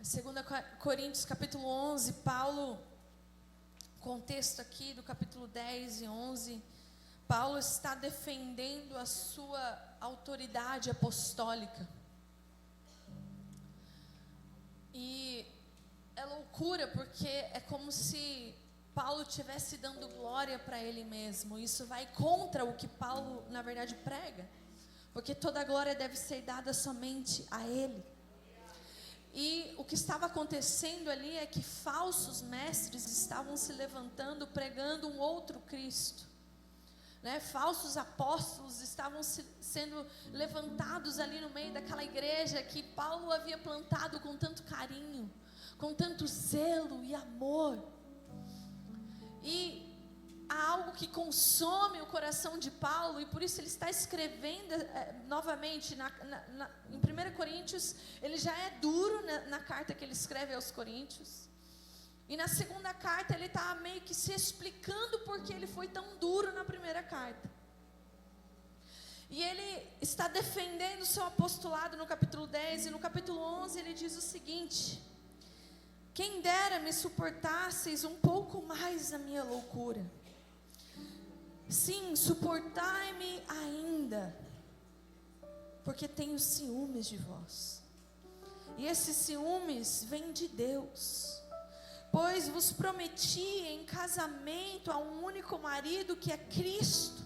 2 Coríntios capítulo 11, Paulo, contexto aqui do capítulo 10 e 11, Paulo está defendendo a sua autoridade apostólica. E é loucura, porque é como se Paulo estivesse dando glória para ele mesmo. Isso vai contra o que Paulo, na verdade, prega. Porque toda a glória deve ser dada somente a ele. E o que estava acontecendo ali é que falsos mestres estavam se levantando, pregando um outro Cristo. Falsos apóstolos estavam sendo levantados ali no meio daquela igreja que Paulo havia plantado com tanto carinho, com tanto zelo e amor. E há algo que consome o coração de Paulo, e por isso ele está escrevendo novamente em 1 Coríntios. Ele já é duro na carta que ele escreve aos Coríntios, e na segunda carta ele está meio que se explicando porque ele foi tão duro na primeira carta. E ele está defendendo o seu apostolado no capítulo 10, e no capítulo 11 ele diz o seguinte: quem dera me suportasseis um pouco mais a minha loucura. Sim, suportai-me ainda, porque tenho ciúmes de vós. E esses ciúmes vêm de Deus, pois vos prometi em casamento a um único marido, que é Cristo,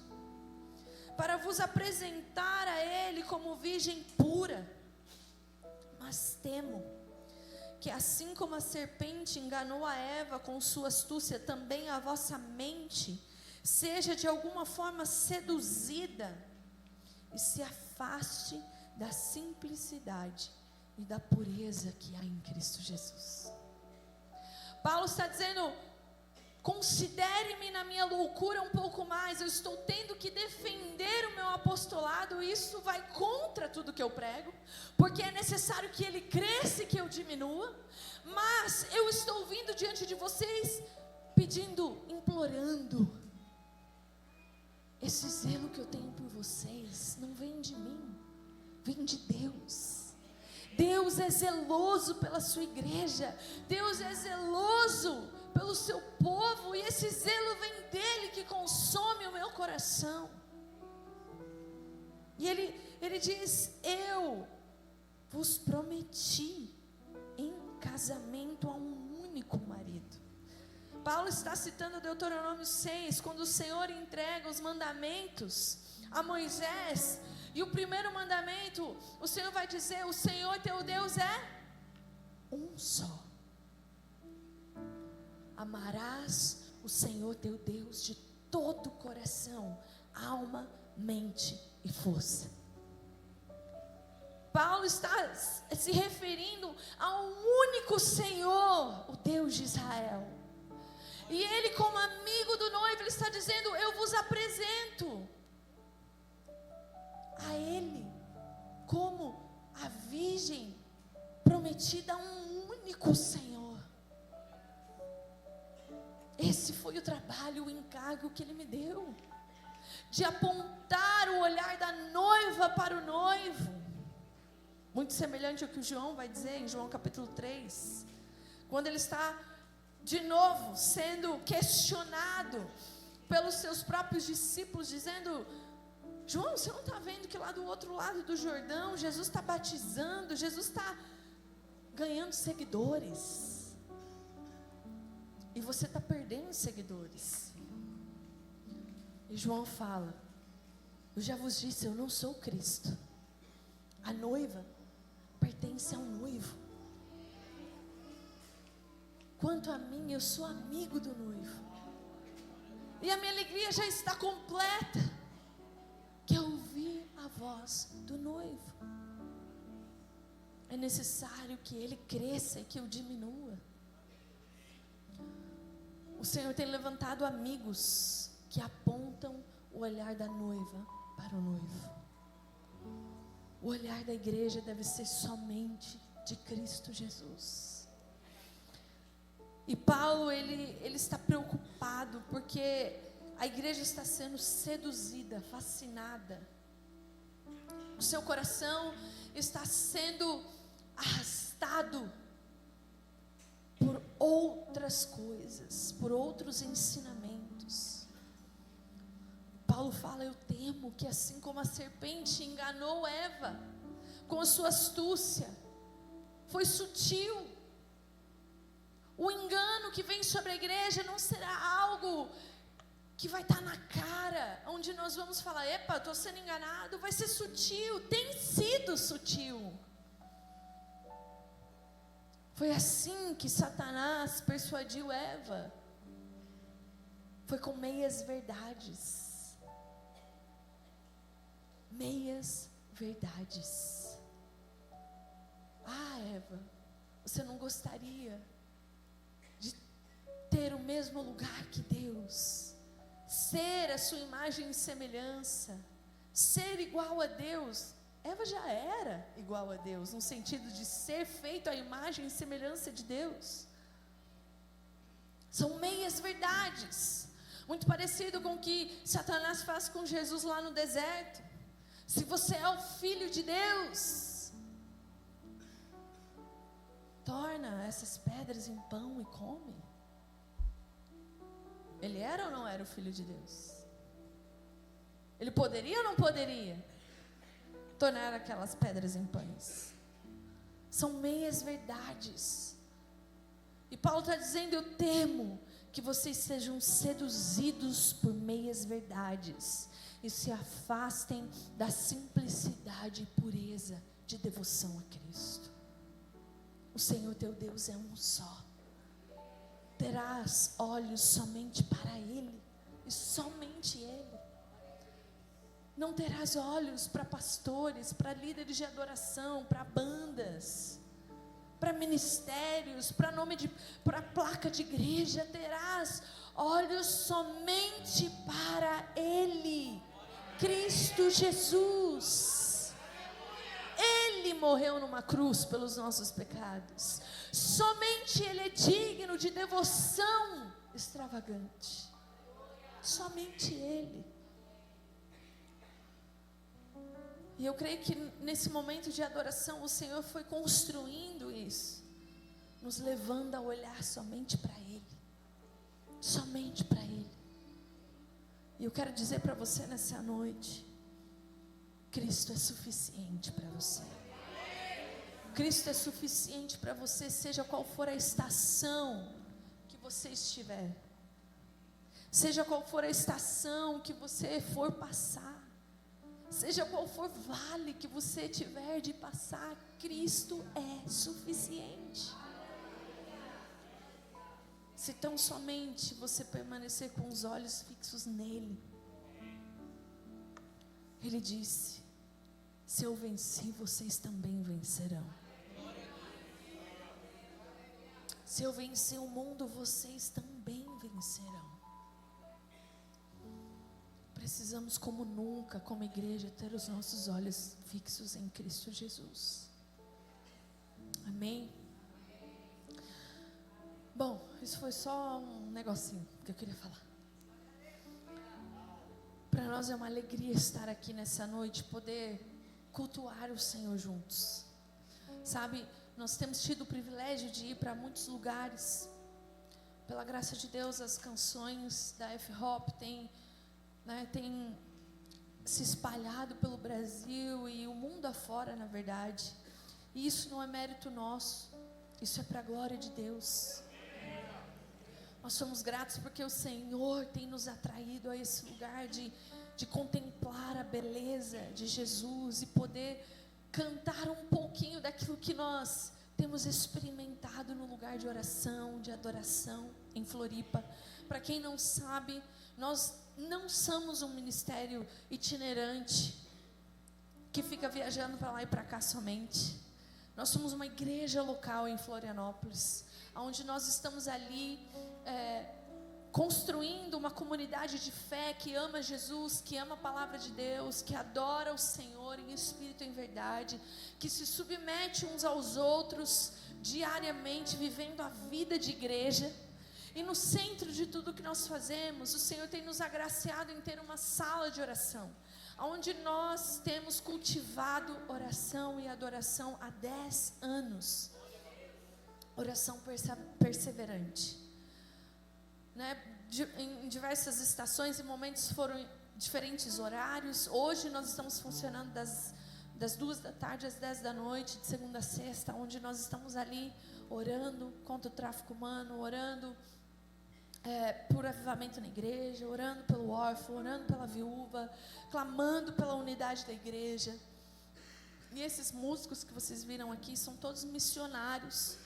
para vos apresentar a Ele como virgem pura. Mas temo que, assim como a serpente enganou a Eva com sua astúcia, também a vossa mente seja de alguma forma seduzida e se afaste da simplicidade e da pureza que há em Cristo Jesus. Paulo está dizendo: considere-me na minha loucura um pouco mais. Eu estou tendo que defender o meu apostolado, e isso vai contra tudo que eu prego, porque é necessário que ele cresça e que eu diminua. Mas eu estou vindo diante de vocês pedindo, implorando. Esse zelo que eu tenho por vocês não vem de mim, vem de Deus. Deus é zeloso pela sua igreja, Deus é zeloso pelo seu povo, e esse zelo vem dele, que consome o meu coração. E ele diz: eu vos prometi em casamento a um único marido. Paulo está citando Deuteronômio 6, quando o Senhor entrega os mandamentos a Moisés. E o primeiro mandamento, o Senhor vai dizer: o Senhor teu Deus é um só. Amarás o Senhor teu Deus de todo o coração, alma, mente e força. Paulo está se referindo a um único Senhor, o Deus de Israel. E ele, como amigo do noivo, ele está dizendo: eu vos apresento a ele como a virgem prometida a um único Senhor. Esse foi o trabalho, o encargo que ele me deu, de apontar o olhar da noiva para o noivo. Muito semelhante ao que o João vai dizer em João capítulo 3, quando ele está de novo sendo questionado pelos seus próprios discípulos, dizendo: João, você não está vendo que lá do outro lado do Jordão, Jesus está batizando, Jesus está ganhando seguidores, e você está perdendo seguidores? E João fala: eu já vos disse, eu não sou Cristo. A noiva pertence ao noivo. Quanto a mim, eu sou amigo do noivo, e a minha alegria já está completa, que é ouvir a voz do noivo. É necessário que ele cresça e que eu diminua. O Senhor tem levantado amigos que apontam o olhar da noiva para o noivo. O olhar da igreja deve ser somente de Cristo Jesus. E Paulo, ele está preocupado, porque a igreja está sendo seduzida, fascinada. O seu coração está sendo arrastado outras coisas, por outros ensinamentos. Paulo fala: eu temo que assim como a serpente enganou Eva com a sua astúcia, foi sutil. O engano que vem sobre a igreja não será algo que vai estar na cara, onde nós vamos falar: epa, estou sendo enganado. Vai ser sutil, tem sido sutil. Foi assim que Satanás persuadiu Eva. Foi com meias verdades. Meias verdades. Ah, Eva, você não gostaria de ter o mesmo lugar que Deus? Ser a sua imagem e semelhança? Ser igual a Deus? Eva já era igual a Deus, no sentido de ser feito à imagem e semelhança de Deus. São meias verdades, muito parecido com o que Satanás faz com Jesus lá no deserto. Se você é o Filho de Deus, torna essas pedras em pão e come. Ele era ou não era o Filho de Deus? Ele poderia ou não poderia tornar aquelas pedras em pães? São meias verdades. E Paulo está dizendo: eu temo que vocês sejam seduzidos por meias verdades e se afastem da simplicidade e pureza de devoção a Cristo. O Senhor teu Deus é um só. Terás olhos somente para Ele, e somente Ele. Não terás olhos para pastores, para líderes de adoração, para bandas, para ministérios, para placa de igreja. Terás olhos somente para Ele, Cristo Jesus. Ele morreu numa cruz pelos nossos pecados. Somente Ele é digno de devoção extravagante. Somente Ele. E eu creio que nesse momento de adoração o Senhor foi construindo isso, nos levando a olhar somente para Ele. Somente para Ele. E eu quero dizer para você nessa noite: Cristo é suficiente para você. Cristo é suficiente para você, seja qual for a estação que você estiver, seja qual for a estação que você for passar, seja qual for vale que você tiver de passar, Cristo é suficiente. Se tão somente você permanecer com os olhos fixos nele. Ele disse: se eu venci, vocês também vencerão. Se eu vencer o mundo, vocês também vencerão. Precisamos, como nunca, como igreja, ter os nossos olhos fixos em Cristo Jesus. Amém? Bom, isso foi só um negocinho que eu queria falar. Para nós é uma alegria estar aqui nessa noite, poder cultuar o Senhor juntos. Sabe, nós temos tido o privilégio de ir para muitos lugares. Pela graça de Deus, as canções da F-Hop têm se espalhado pelo Brasil e o mundo afora, na verdade. E isso não é mérito nosso, isso é para a glória de Deus. Nós somos gratos porque o Senhor tem nos atraído a esse lugar de contemplar a beleza de Jesus e poder cantar um pouquinho daquilo que nós temos experimentado no lugar de oração, de adoração em Floripa. Para quem não sabe, nós não somos um ministério itinerante que fica viajando para lá e para cá somente. Nós somos uma igreja local em Florianópolis, onde nós estamos ali construindo uma comunidade de fé que ama Jesus, que ama a palavra de Deus, que adora o Senhor em espírito e em verdade, que se submete uns aos outros diariamente, vivendo a vida de igreja. E no centro de tudo que nós fazemos, o Senhor tem nos agraciado em ter uma sala de oração, onde nós temos cultivado oração e adoração há 10 anos. Oração perseverante. né, em diversas estações e momentos foram diferentes horários. Hoje nós estamos funcionando das 2 da tarde às 10 da noite, de segunda a sexta, onde nós estamos ali orando contra o tráfico humano, orando por avivamento na igreja, orando pelo órfão, orando pela viúva, clamando pela unidade da igreja. E esses músicos que vocês viram aqui são todos missionários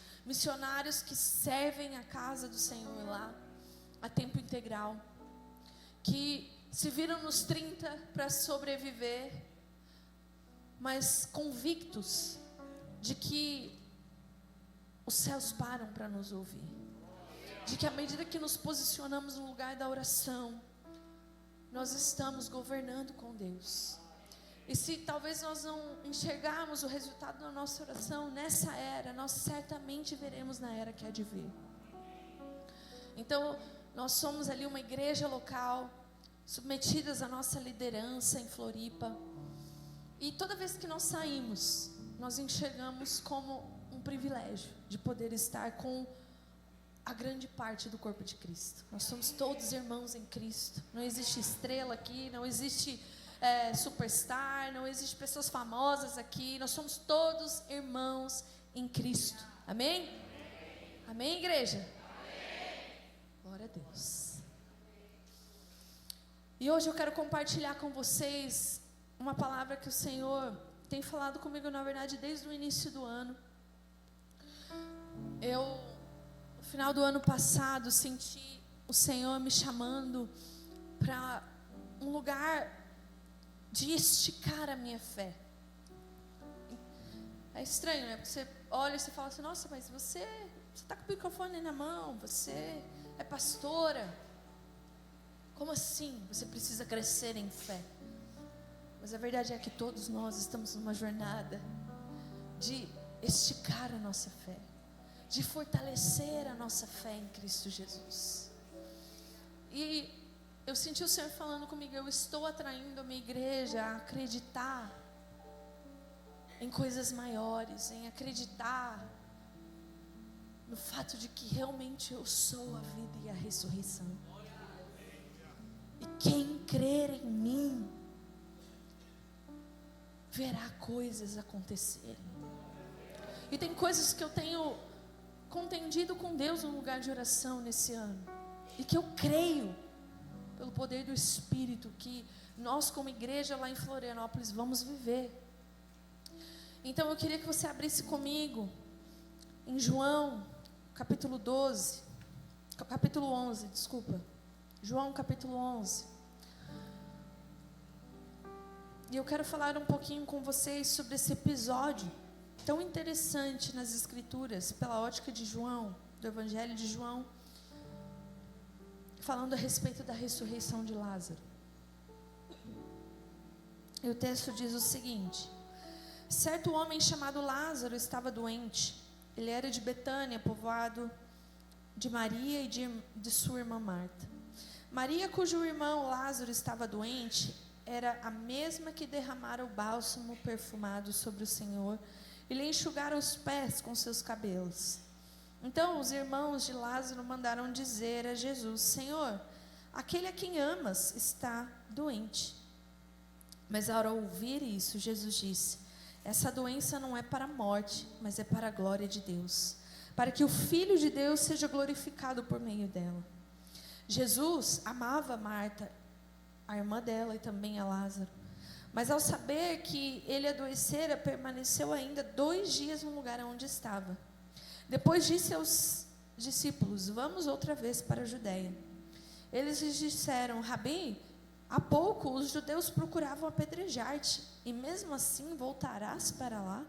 que servem a casa do Senhor lá, a tempo integral, que se viram nos 30 para sobreviver, mas convictos de que os céus param para nos ouvir, de que à medida que nos posicionamos no lugar da oração, nós estamos governando com Deus. E se talvez nós não enxergarmos o resultado da nossa oração nessa era, nós certamente veremos na era que há de vir. Então, nós somos ali uma igreja local, submetidas à nossa liderança em Floripa. E toda vez que nós saímos, nós enxergamos como um privilégio de poder estar com a grande parte do corpo de Cristo. Nós somos todos irmãos em Cristo. Não existe estrela aqui, não existe superstar, não existe pessoas famosas aqui. Nós somos todos irmãos em Cristo. Amém? Amém, amém, igreja? Amém. Glória a Deus. E hoje eu quero compartilhar com vocês uma palavra que o Senhor tem falado comigo, na verdade, desde o início do ano. No final do ano passado, senti o Senhor me chamando para um lugar de esticar a minha fé. É estranho, né? Porque você olha e você fala assim: nossa, mas você está com o microfone na mão, você é pastora. Como assim? Você precisa crescer em fé. Mas a verdade é que todos nós estamos numa jornada de esticar a nossa fé, de fortalecer a nossa fé em Cristo Jesus. E eu senti o Senhor falando comigo: eu estou atraindo a minha igreja a acreditar em coisas maiores, em acreditar no fato de que realmente eu sou a vida e a ressurreição. E quem crer em mim verá coisas acontecerem. E tem coisas que eu tenho contendido com Deus no lugar de oração nesse ano, e que eu creio pelo poder do Espírito que nós como igreja lá em Florianópolis vamos viver. Então eu queria que você abrisse comigo em João capítulo 11, João capítulo 11. E eu quero falar um pouquinho com vocês sobre esse episódio tão interessante nas Escrituras, pela ótica de João, do Evangelho de João, falando a respeito da ressurreição de Lázaro. E o texto diz o seguinte: certo homem chamado Lázaro estava doente. Ele era de Betânia, povoado de Maria e de sua irmã Marta. Maria, cujo irmão Lázaro estava doente, era a mesma que derramara o bálsamo perfumado sobre o Senhor e lhe enxugara os pés com seus cabelos. Então os irmãos de Lázaro mandaram dizer a Jesus: Senhor, aquele a quem amas está doente. Mas ao ouvir isso, Jesus disse: essa doença não é para a morte, mas é para a glória de Deus, para que o Filho de Deus seja glorificado por meio dela. Jesus amava Marta, a irmã dela, e também a Lázaro. Mas ao saber que ele adoecera, permaneceu ainda 2 dias no lugar onde estava. Depois disse aos discípulos: vamos outra vez para a Judeia. Eles lhes disseram: Rabi, há pouco os judeus procuravam apedrejar-te, e mesmo assim voltarás para lá?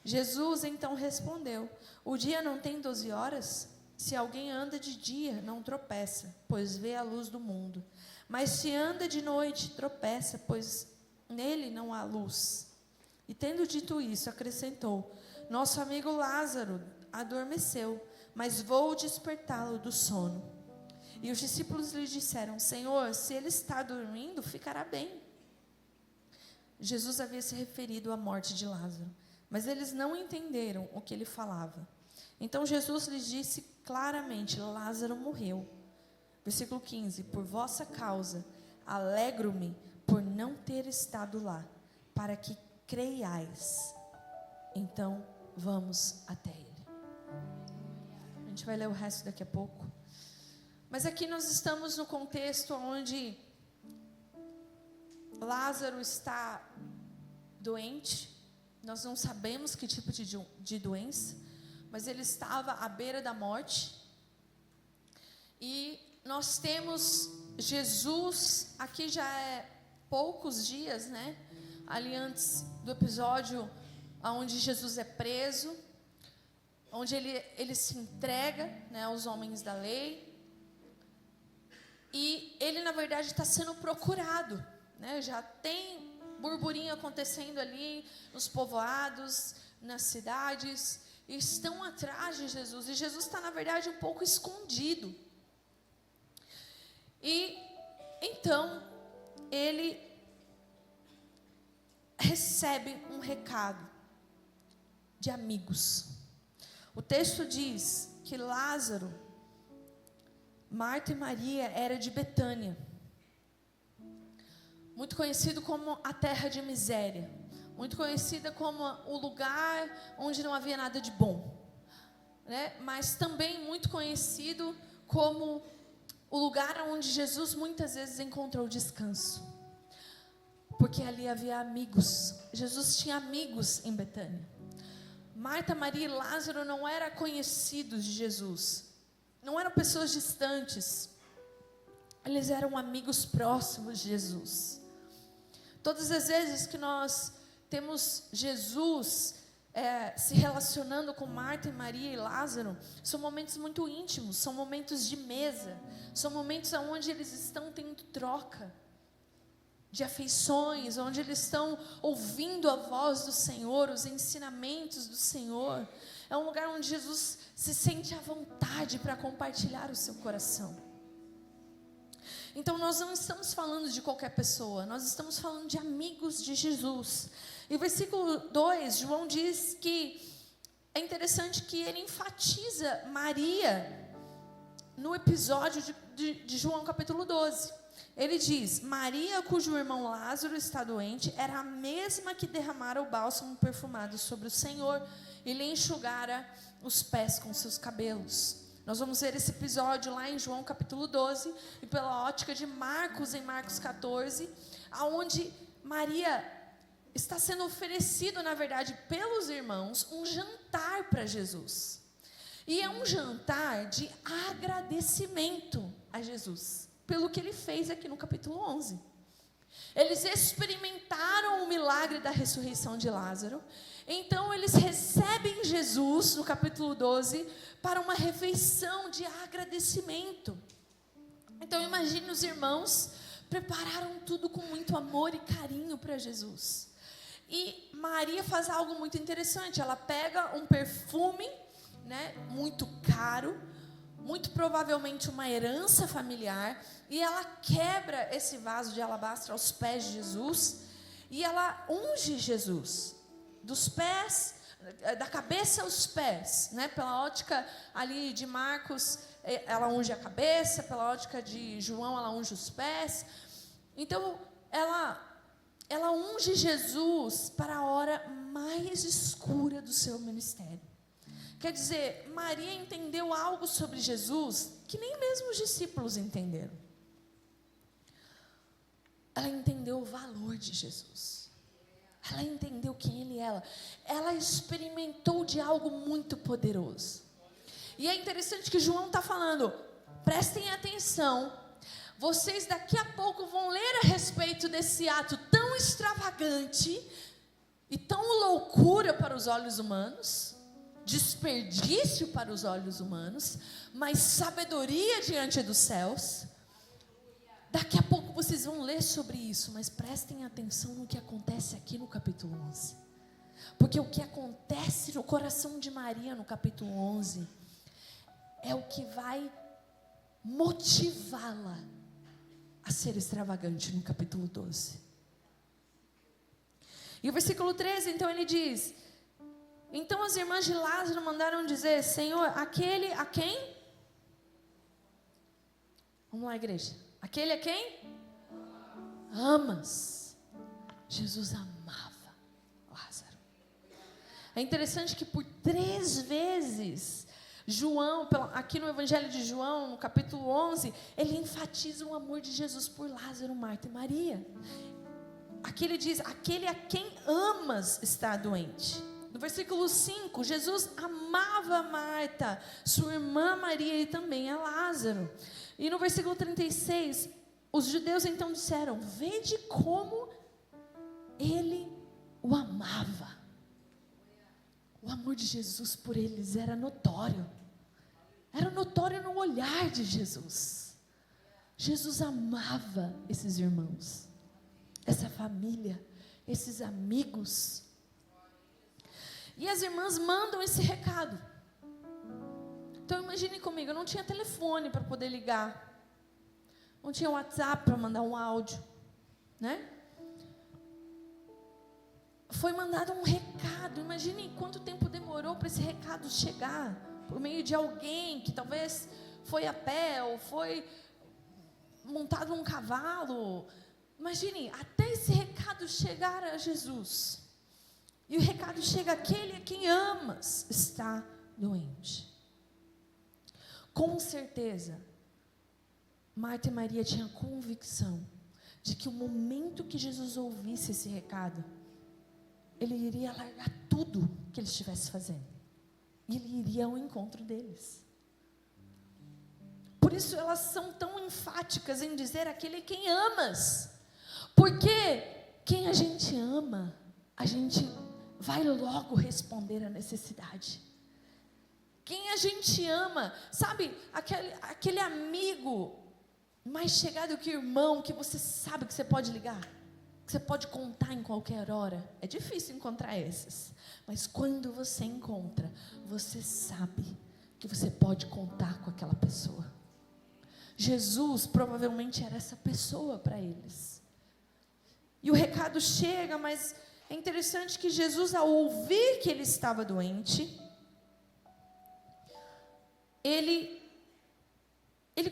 Jesus então respondeu: o dia não tem 12 horas? Se alguém anda de dia, não tropeça, pois vê a luz do mundo. Mas se anda de noite, tropeça, pois nele não há luz. E tendo dito isso, acrescentou: nosso amigo Lázaro adormeceu, mas vou despertá-lo do sono. E os discípulos lhe disseram: Senhor, se ele está dormindo, ficará bem. Jesus havia se referido à morte de Lázaro, mas eles não entenderam o que ele falava. Então Jesus lhes disse claramente: Lázaro morreu. Versículo 15: por vossa causa, alegro-me por não ter estado lá, para que creiais. Então, vamos até ele. A gente vai ler o resto daqui a pouco. Mas aqui nós estamos no contexto onde Lázaro está doente. Nós não sabemos que tipo de doença, mas ele estava à beira da morte. E nós temos Jesus, aqui já é poucos dias, né? Ali antes do episódio onde Jesus é preso, onde ele se entrega, né, aos homens da lei. E ele, na verdade, está sendo procurado, né? Já tem burburinho acontecendo ali nos povoados, nas cidades, e estão atrás de Jesus. E Jesus está, na verdade, um pouco escondido. E então ele recebe um recado de amigos. O texto diz que Lázaro, Marta e Maria era de Betânia, muito conhecido como a terra de miséria, muito conhecida como o lugar onde não havia nada de bom, né? Mas também muito conhecido como o lugar onde Jesus muitas vezes encontrou descanso, porque ali havia amigos. Jesus tinha amigos em Betânia. Marta, Maria e Lázaro não eram conhecidos de Jesus, não eram pessoas distantes, eles eram amigos próximos de Jesus. Todas as vezes que nós temos Jesus se relacionando com Marta, Maria e Lázaro, são momentos muito íntimos, são momentos de mesa, são momentos onde eles estão tendo troca de afeições, onde eles estão ouvindo a voz do Senhor, os ensinamentos do Senhor. É um lugar onde Jesus se sente à vontade para compartilhar o seu coração. Então nós não estamos falando de qualquer pessoa, nós estamos falando de amigos de Jesus. E o versículo 2, João diz que é interessante que ele enfatiza Maria no episódio de João capítulo 12. Ele diz: Maria, cujo irmão Lázaro está doente, era a mesma que derramara o bálsamo perfumado sobre o Senhor e lhe enxugara os pés com seus cabelos. Nós vamos ver esse episódio lá em João capítulo 12, e pela ótica de Marcos, em Marcos 14, aonde Maria está sendo oferecido, na verdade, pelos irmãos, um jantar para Jesus. E é um jantar de agradecimento a Jesus, pelo que ele fez aqui no capítulo 11. Eles experimentaram o milagre da ressurreição de Lázaro. Então eles recebem Jesus no capítulo 12 para uma refeição de agradecimento. Então imagine, os irmãos prepararam tudo com muito amor e carinho para Jesus. E Maria faz algo muito interessante. Ela pega um perfume, né, muito caro, muito provavelmente uma herança familiar, e ela quebra esse vaso de alabastro aos pés de Jesus, e ela unge Jesus, dos pés, da cabeça aos pés, né? Pela ótica ali de Marcos, ela unge a cabeça, pela ótica de João, ela unge os pés. Então, ela unge Jesus para a hora mais escura do seu ministério. Quer dizer, Maria entendeu algo sobre Jesus que nem mesmo os discípulos entenderam. Ela entendeu o valor de Jesus. Ela entendeu quem Ele é. Ela experimentou de algo muito poderoso. E é interessante que João está falando, prestem atenção, vocês daqui a pouco vão ler a respeito desse ato tão extravagante e tão loucura para os olhos humanos, desperdício para os olhos humanos, mas sabedoria diante dos céus. Daqui a pouco vocês vão ler sobre isso, mas prestem atenção no que acontece aqui no capítulo 11. Porque o que acontece no coração de Maria no capítulo 11 é o que vai motivá-la a ser extravagante no capítulo 12. E o versículo 13, então ele diz: então as irmãs de Lázaro mandaram dizer: Senhor, aquele a quem Vamos lá, igreja. Aquele é quem? Amas. Jesus amava Lázaro. É interessante que por 3 vezes, João, aqui no Evangelho de João, no capítulo 11, ele enfatiza o amor de Jesus por Lázaro, Marta e Maria. Aqui ele diz, aquele a quem amas está doente. No versículo 5, Jesus amava Marta, sua irmã Maria e também a Lázaro. E no versículo 36, os judeus então disseram, vede como ele o amava. O amor de Jesus por eles era notório. Era notório no olhar de Jesus. Jesus amava esses irmãos, essa família, esses amigos. E as irmãs mandam esse recado. Então imagine comigo, eu não tinha telefone para poder ligar. Não tinha WhatsApp para mandar um áudio, né? Foi mandado um recado. Imagine quanto tempo demorou para esse recado chegar. Por meio de alguém que talvez foi a pé ou foi montado num cavalo. Imagine, até esse recado chegar a Jesus. E o recado chega, aquele a quem amas está doente. Com certeza, Marta e Maria tinham convicção de que o momento que Jesus ouvisse esse recado, ele iria largar tudo que ele estivesse fazendo. E ele iria ao encontro deles. Por isso elas são tão enfáticas em dizer aquele a quem amas. Porque quem a gente ama, a gente vai logo responder à necessidade. Quem a gente ama, sabe, aquele amigo mais chegado que irmão, que você sabe que você pode ligar, que você pode contar em qualquer hora. É difícil encontrar esses, mas quando você encontra, você sabe que você pode contar com aquela pessoa. Jesus provavelmente era essa pessoa para eles. E o recado chega, mas é interessante que Jesus, ao ouvir que ele estava doente, ele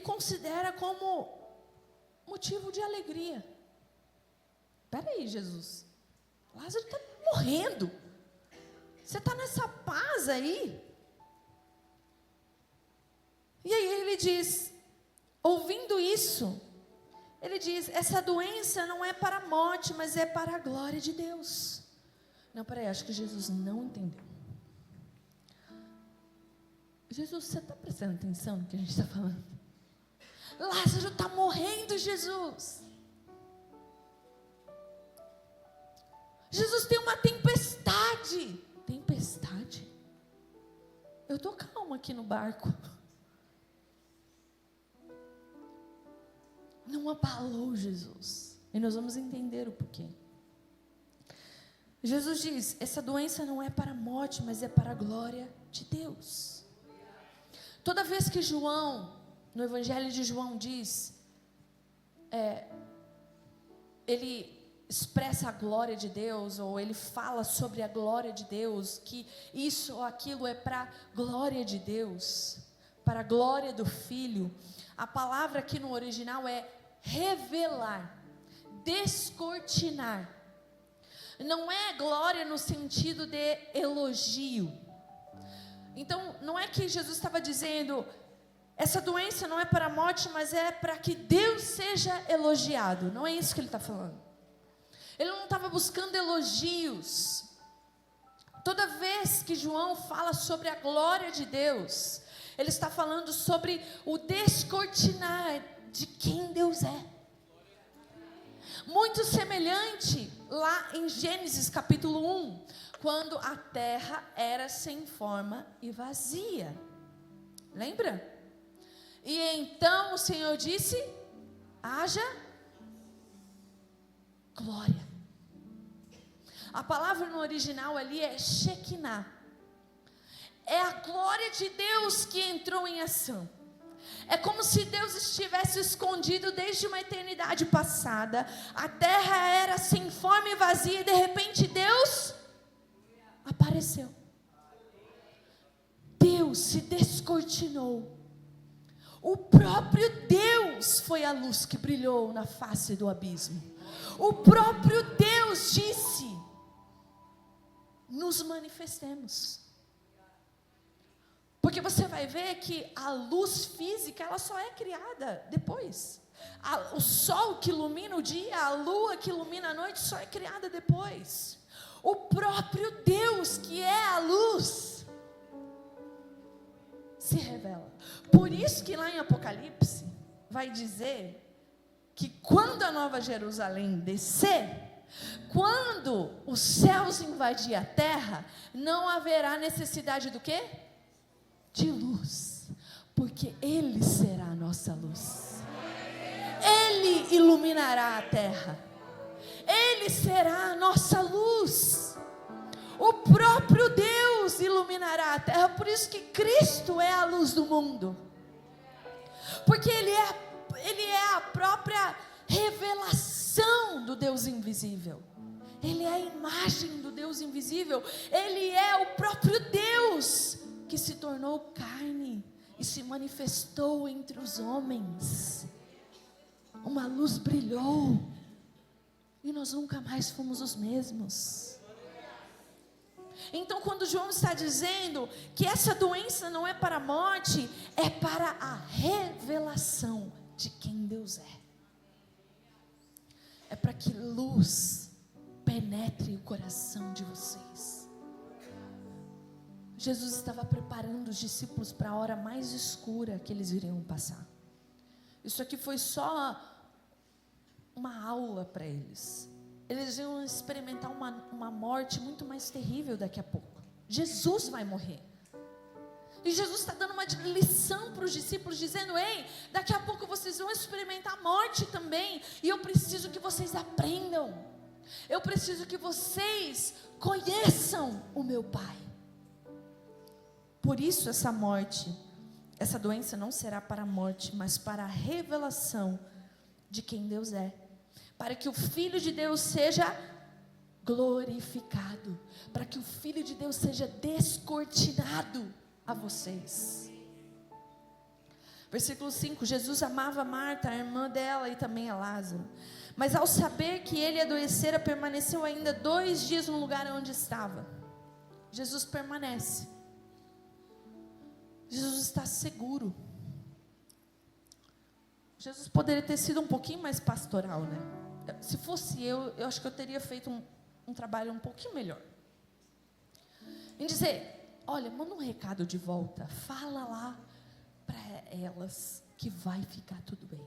considera como motivo de alegria. Espera aí, Jesus, Lázaro está morrendo, você está nessa paz aí? E aí ele diz, ouvindo isso, ele diz, essa doença não é para a morte, mas é para a glória de Deus. Não, peraí, acho que Jesus não entendeu. Jesus, você está prestando atenção no que a gente está falando? Lázaro está morrendo, Jesus. Jesus, tem uma tempestade. Tempestade? Eu estou calma aqui no barco. Não abalou Jesus. E nós vamos entender o porquê. Jesus diz, essa doença não é para a morte, mas é para a glória de Deus. Toda vez que João, no Evangelho de João diz, ele expressa a glória de Deus, ou ele fala sobre a glória de Deus, que isso ou aquilo é para a glória de Deus, para a glória do Filho. A palavra aqui no original é revelar, descortinar. Não é glória no sentido de elogio. Então, não é que Jesus estava dizendo, essa doença não é para a morte, mas é para que Deus seja elogiado. Não é isso que ele está falando. Ele não estava buscando elogios. Toda vez que João fala sobre a glória de Deus, ele está falando sobre o descortinar de quem Deus é. Muito semelhante lá em Gênesis capítulo 1, quando a terra era sem forma e vazia. Lembra? E então o Senhor disse, haja glória. A palavra no original ali é Shekinah. É a glória de Deus que entrou em ação. É como se Deus estivesse escondido desde uma eternidade passada. A terra era sem forma e vazia e de repente Deus apareceu. Deus se descortinou. O próprio Deus foi a luz que brilhou na face do abismo. O próprio Deus disse: nos manifestemos. Porque você vai ver que a luz física, ela só é criada depois. O sol que ilumina o dia, a lua que ilumina a noite, só é criada depois. O próprio Deus, que é a luz, se revela. Por isso que lá em Apocalipse, vai dizer que quando a Nova Jerusalém descer, quando os céus invadir a terra, não haverá necessidade do quê? De luz, porque Ele será a nossa luz. Ele iluminará a terra. Ele será a nossa luz. O próprio Deus iluminará a terra. Por isso que Cristo é a luz do mundo. Porque Ele é a própria revelação do Deus invisível. Ele é a imagem do Deus invisível. Ele é o próprio Deus que se tornou carne e se manifestou entre os homens. Uma luz brilhou e nós nunca mais fomos os mesmos. Então, quando João está dizendo que essa doença não é para a morte, é para a revelação de quem Deus é. É para que luz penetre o coração de vocês. Jesus estava preparando os discípulos para a hora mais escura que eles iriam passar. Isso aqui foi só uma aula para eles. Eles iam experimentar uma morte muito mais terrível daqui a pouco. Jesus vai morrer. E Jesus está dando uma lição para os discípulos, dizendo: ei, daqui a pouco vocês vão experimentar a morte também. E eu preciso que vocês aprendam. Eu preciso que vocês conheçam o meu Pai. Por isso essa morte, essa doença não será para a morte, mas para a revelação de quem Deus é. Para que o Filho de Deus seja glorificado. Para que o Filho de Deus seja descortinado a vocês. Versículo 5, Jesus amava Marta, a irmã dela, e também a Lázaro. Mas ao saber que ele adoecera, permaneceu ainda 2 dias no lugar onde estava. Jesus permanece. Jesus está seguro. Jesus poderia ter sido um pouquinho mais pastoral, né? Se fosse eu acho que eu teria feito um trabalho um pouquinho melhor. Em dizer: olha, manda um recado de volta, fala lá para elas que vai ficar tudo bem.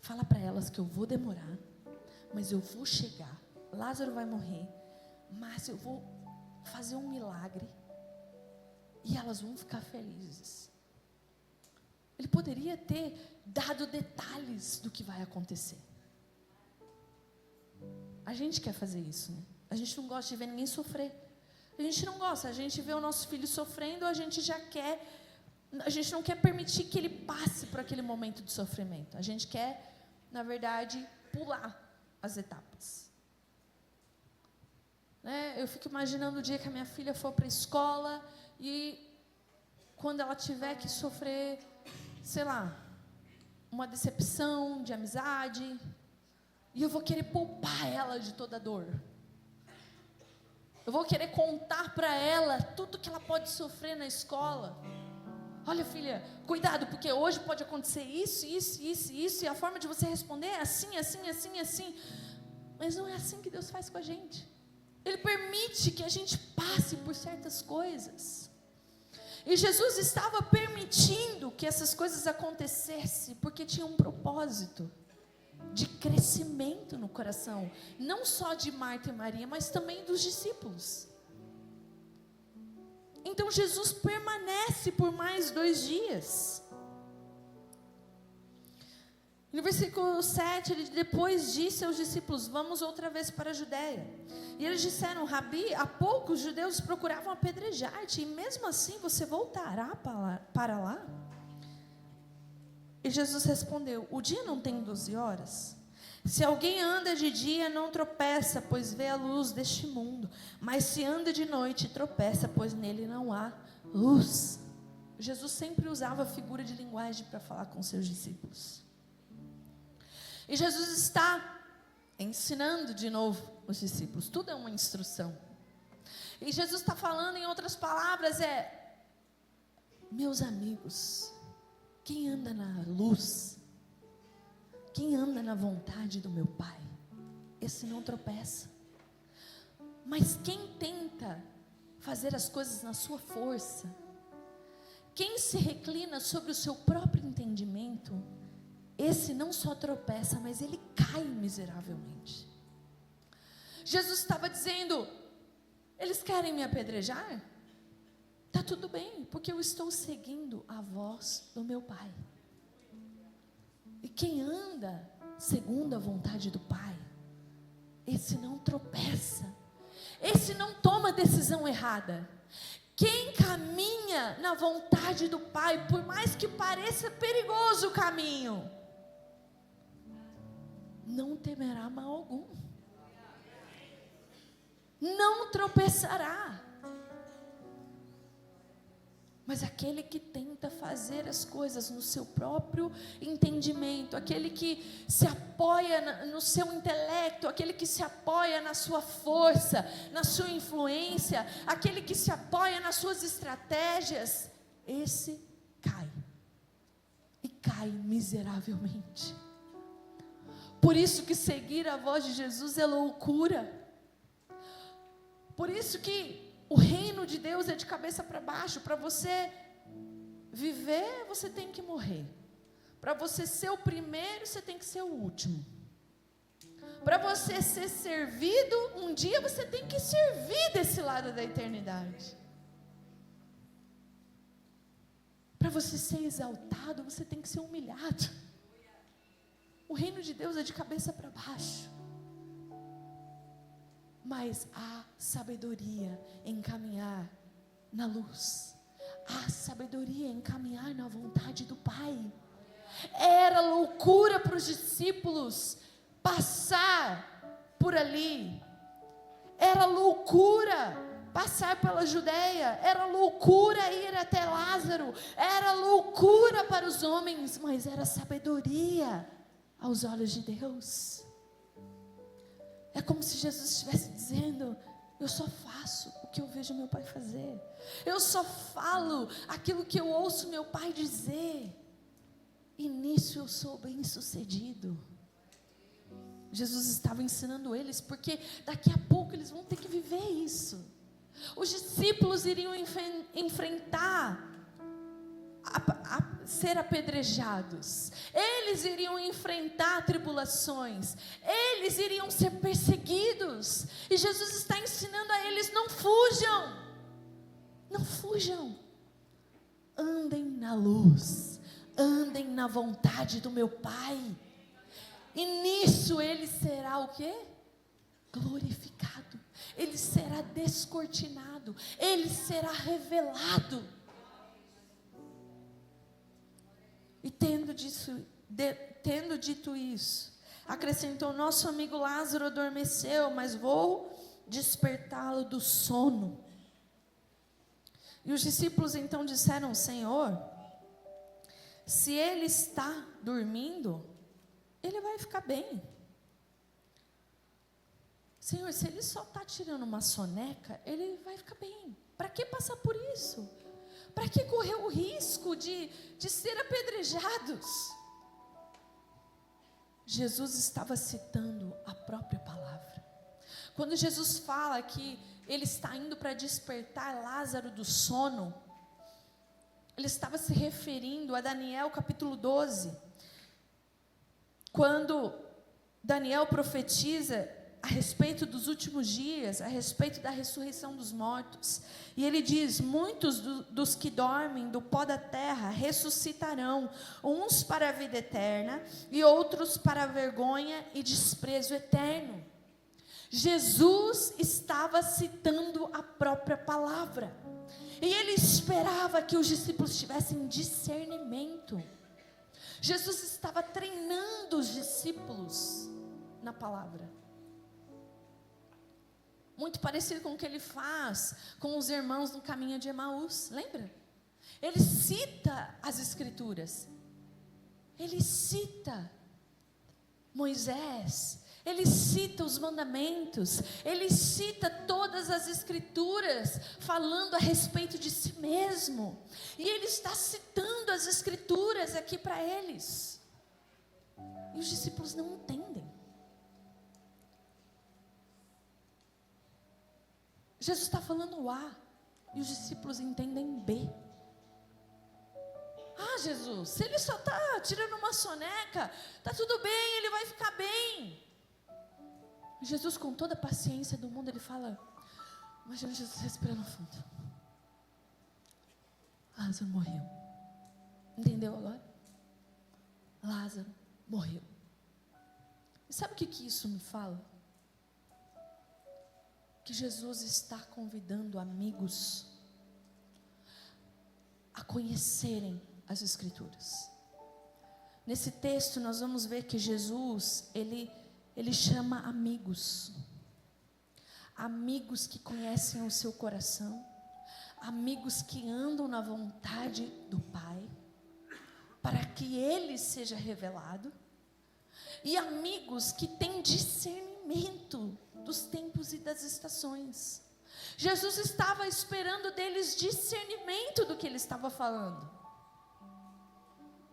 Fala para elas que eu vou demorar, mas eu vou chegar. Lázaro vai morrer, mas eu vou fazer um milagre e elas vão ficar felizes. Ele poderia ter dado detalhes do que vai acontecer. A gente quer fazer isso, né? A gente não gosta de ver ninguém sofrer. A gente não gosta, a gente vê o nosso filho sofrendo, a gente não quer permitir que ele passe por aquele momento de sofrimento. A gente quer, na verdade, pular as etapas. Né? Eu fico imaginando o dia que a minha filha for para a escola e quando ela tiver que sofrer, sei lá, uma decepção de amizade, e eu vou querer poupar ela de toda a dor. Eu vou querer contar para ela tudo que ela pode sofrer na escola. Olha, filha, cuidado, porque hoje pode acontecer isso, e a forma de você responder é assim. Mas não é assim que Deus faz com a gente. Ele permite que a gente passe por certas coisas. E Jesus estava permitindo que essas coisas acontecessem, porque tinha um propósito de crescimento no coração, não só de Marta e Maria, mas também dos discípulos. Então Jesus permanece por mais 2 dias. No versículo 7, ele depois disse aos discípulos: vamos outra vez para a Judéia. E eles disseram: Rabi, há pouco os judeus procuravam apedrejar-te, e mesmo assim você voltará para lá? E Jesus respondeu: o dia não tem 12 horas? Se alguém anda de dia, não tropeça, pois vê a luz deste mundo. Mas se anda de noite, tropeça, pois nele não há luz. Jesus sempre usava figura de linguagem para falar com seus discípulos. E Jesus está ensinando de novo os discípulos. Tudo é uma instrução. E Jesus está falando, em outras palavras, meus amigos, quem anda na luz, quem anda na vontade do meu Pai, esse não tropeça. Mas quem tenta fazer as coisas na sua força, quem se reclina sobre o seu próprio entendimento, esse não só tropeça, mas ele cai miseravelmente. Jesus estava dizendo: eles querem me apedrejar? Está tudo bem, porque eu estou seguindo a voz do meu Pai. E quem anda segundo a vontade do Pai, esse não tropeça, esse não toma decisão errada. Quem caminha na vontade do Pai, por mais que pareça perigoso o caminho, não temerá mal algum, não tropeçará. Mas aquele que tenta fazer as coisas no seu próprio entendimento, aquele que se apoia no seu intelecto, aquele que se apoia na sua força, na sua influência, aquele que se apoia nas suas estratégias, esse cai. E cai miseravelmente. Por isso que seguir a voz de Jesus é loucura. Por isso que o reino de Deus é de cabeça para baixo. Para você viver, você tem que morrer. Para você ser o primeiro, você tem que ser o último. Para você ser servido, um dia você tem que servir desse lado da eternidade. Para você ser exaltado, você tem que ser humilhado. O reino de Deus é de cabeça para baixo. Mas há sabedoria em caminhar na luz. Há sabedoria em caminhar na vontade do Pai. Era loucura para os discípulos passar por ali. Era loucura passar pela Judeia. Era loucura ir até Lázaro. Era loucura para os homens, mas era sabedoria aos olhos de Deus. É como se Jesus estivesse dizendo: eu só faço o que eu vejo meu Pai fazer. Eu só falo aquilo que eu ouço meu Pai dizer. E nisso eu sou bem-sucedido. Jesus estava ensinando eles, porque daqui a pouco eles vão ter que viver isso. Os discípulos iriam enfrentar a ser apedrejados, eles iriam enfrentar tribulações, eles iriam ser perseguidos, e Jesus está ensinando a eles: não fujam, não fujam, andem na luz, andem na vontade do meu Pai, e nisso ele será o quê? Glorificado, ele será descortinado, ele será revelado. E tendo dito isso, acrescentou: nosso amigo Lázaro adormeceu, mas vou despertá-lo do sono. E os discípulos então disseram: Senhor, se ele está dormindo, ele vai ficar bem. Senhor, se ele só está tirando uma soneca, ele vai ficar bem. Para que passar por isso? Para que correr o risco de ser apedrejados? Jesus estava citando a própria palavra. Quando Jesus fala que ele está indo para despertar Lázaro do sono, ele estava se referindo a Daniel capítulo 12. Quando Daniel profetiza a respeito dos últimos dias, a respeito da ressurreição dos mortos, e ele diz: muitos dos que dormem do pó da terra ressuscitarão, uns para a vida eterna e outros para a vergonha e desprezo eterno. Jesus estava citando a própria palavra, e ele esperava que os discípulos tivessem discernimento. Jesus estava treinando os discípulos na palavra. Muito parecido com o que ele faz com os irmãos no caminho de Emaús, lembra? Ele cita as Escrituras. Ele cita Moisés. Ele cita os mandamentos. Ele cita todas as Escrituras, falando a respeito de si mesmo. E ele está citando as Escrituras aqui para eles. E os discípulos não entendem. Jesus está falando A, e os discípulos entendem B. Ah, Jesus, se ele só está tirando uma soneca, está tudo bem, ele vai ficar bem. Jesus, com toda a paciência do mundo, ele fala, imagina Jesus respirando fundo. Lázaro morreu. Entendeu agora? Lázaro morreu. E sabe o que isso me fala? Que Jesus está convidando amigos a conhecerem as Escrituras. Nesse texto nós vamos ver que Jesus, ele chama amigos. Amigos que conhecem o seu coração. Amigos que andam na vontade do Pai, para que Ele seja revelado. E amigos que têm discernimento dos tempos e das estações. Jesus estava esperando deles discernimento do que Ele estava falando.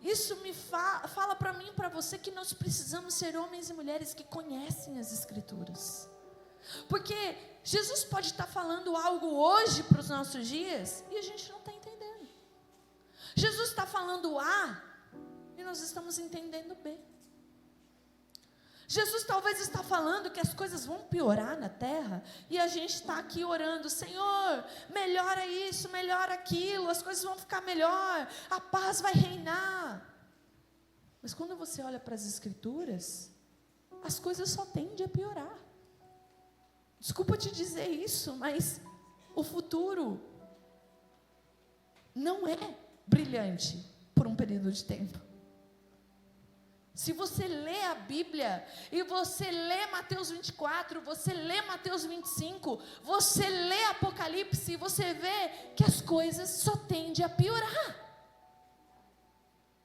Isso me fala para mim e para você que nós precisamos ser homens e mulheres que conhecem as Escrituras. Porque Jesus pode estar falando algo hoje para os nossos dias e a gente não está entendendo. Jesus está falando A e nós estamos entendendo B. Jesus talvez está falando que as coisas vão piorar na terra e a gente está aqui orando, Senhor, melhora isso, melhora aquilo, as coisas vão ficar melhor, a paz vai reinar. Mas quando você olha para as Escrituras, as coisas só tendem a piorar. Desculpa te dizer isso, mas o futuro não é brilhante por um período de tempo. Se você lê a Bíblia, e você lê Mateus 24, você lê Mateus 25, você lê Apocalipse, e você vê que as coisas só tendem a piorar.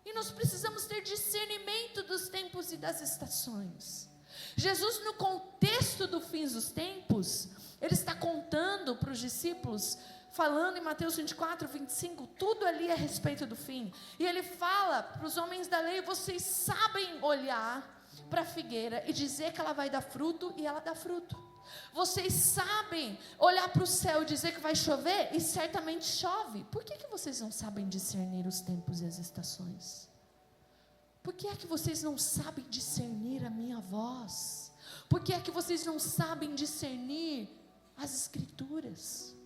E nós precisamos ter discernimento dos tempos e das estações. Jesus, no contexto do fim dos tempos, Ele está contando para os discípulos, falando em Mateus 24, 25, tudo ali a respeito do fim. E Ele fala para os homens da lei, vocês sabem olhar para a figueira e dizer que ela vai dar fruto, e ela dá fruto. Vocês sabem olhar para o céu e dizer que vai chover, e certamente chove. Por que vocês não sabem discernir os tempos e as estações? Por que é que vocês não sabem discernir a minha voz? Por que é que vocês não sabem discernir as Escrituras?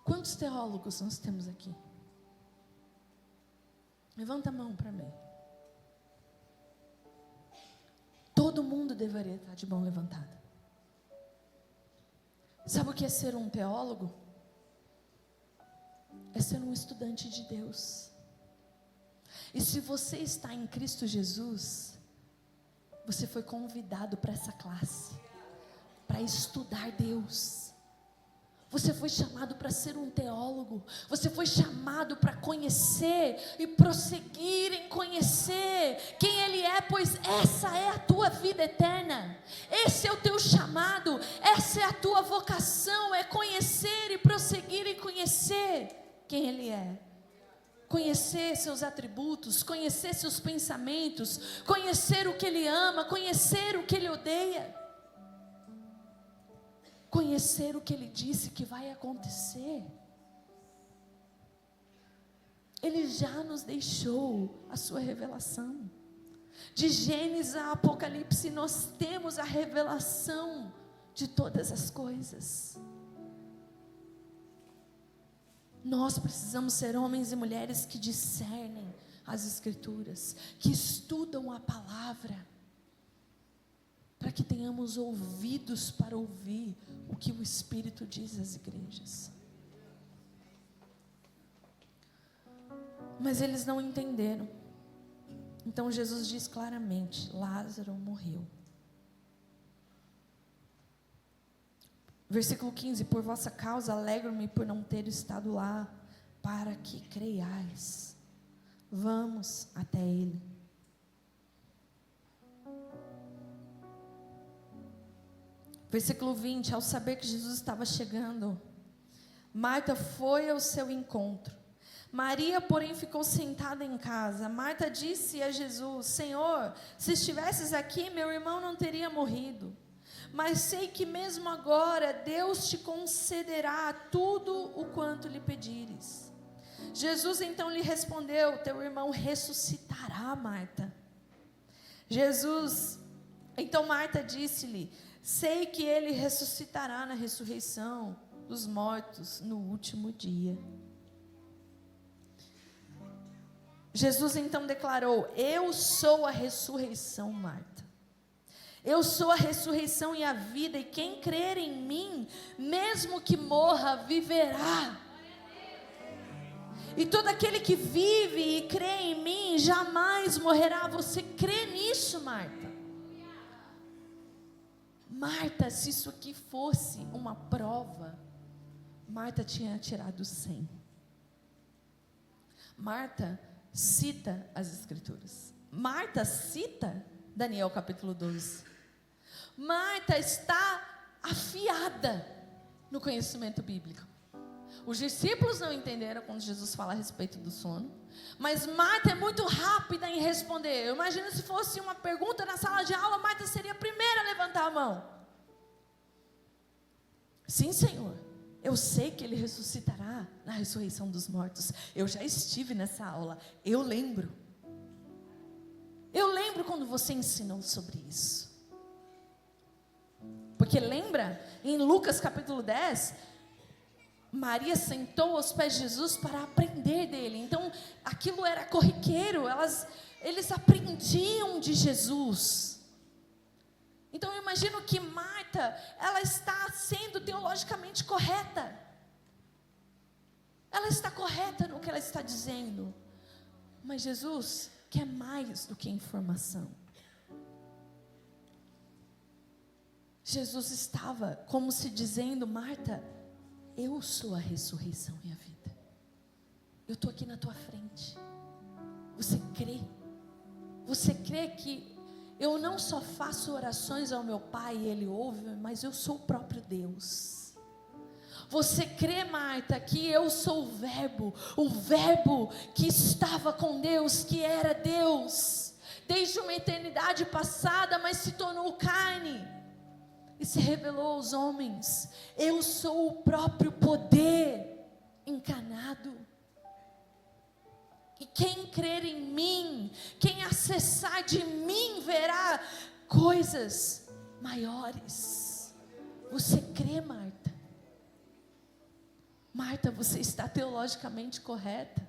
Quantos teólogos nós temos aqui? Levanta a mão para mim. Todo mundo deveria estar de mão levantada. Sabe o que é ser um teólogo? É ser um estudante de Deus. E se você está em Cristo Jesus, você foi convidado para essa classe, para estudar Deus. Você foi chamado para ser um teólogo. Você foi chamado para conhecer e prosseguir em conhecer quem Ele é, pois essa é a tua vida eterna. Esse é o teu chamado, essa é a tua vocação, é conhecer e prosseguir em conhecer quem Ele é. Conhecer seus atributos, conhecer seus pensamentos, conhecer o que Ele ama, conhecer o que Ele odeia. Conhecer o que Ele disse que vai acontecer. Ele já nos deixou a sua revelação. De Gênesis a Apocalipse nós temos a revelação de todas as coisas. Nós precisamos ser homens e mulheres que discernem as Escrituras, que estudam a palavra, para que tenhamos ouvidos para ouvir o que o Espírito diz às igrejas. Mas eles não entenderam. Então Jesus diz claramente: Lázaro morreu. Versículo 15: por vossa causa alegro-me por não ter estado lá, para que creiais. Vamos até ele. Versículo 20: ao saber que Jesus estava chegando, Marta foi ao seu encontro. Maria, porém, ficou sentada em casa. Marta disse a Jesus: Senhor, se estivesses aqui, meu irmão não teria morrido. Mas sei que mesmo agora Deus te concederá tudo o quanto lhe pedires. Jesus então lhe respondeu: teu irmão ressuscitará, Marta. Então Marta disse-lhe: sei que ele ressuscitará na ressurreição dos mortos no último dia. Jesus então declarou: eu sou a ressurreição, Marta. Eu sou a ressurreição e a vida, e quem crer em mim, mesmo que morra, viverá. E todo aquele que vive e crê em mim, jamais morrerá. Você crê nisso, Marta? Marta, se isso aqui fosse uma prova, Marta tinha tirado 100. Marta cita as Escrituras. Marta cita Daniel capítulo 12. Marta está afiada no conhecimento bíblico. Os discípulos não entenderam quando Jesus fala a respeito do sono, mas Marta é muito rápida em responder. Eu imagino se fosse uma pergunta na sala de aula, Marta seria a primeira a levantar a mão. Sim, Senhor, eu sei que Ele ressuscitará na ressurreição dos mortos. Eu já estive nessa aula, eu lembro. Eu lembro quando você ensinou sobre isso. Porque lembra, em Lucas capítulo 10, Maria sentou aos pés de Jesus para aprender dele. Então, aquilo era corriqueiro, eles aprendiam de Jesus. Então, eu imagino que Marta, ela está sendo teologicamente correta. Ela está correta no que ela está dizendo. Mas Jesus quer mais do que informação. Jesus estava como se dizendo: Marta, eu sou a ressurreição e a vida. Eu estou aqui na tua frente. Você crê? Você crê que eu não só faço orações ao meu Pai e Ele ouve, mas eu sou o próprio Deus. Você crê, Marta, que eu sou o verbo que estava com Deus, que era Deus, desde uma eternidade passada, mas se tornou carne e se revelou aos homens. Eu sou o próprio poder encarnado. E quem crer em mim, quem acessar de mim, verá coisas maiores. Você crê, Marta? Marta, você está teologicamente correta,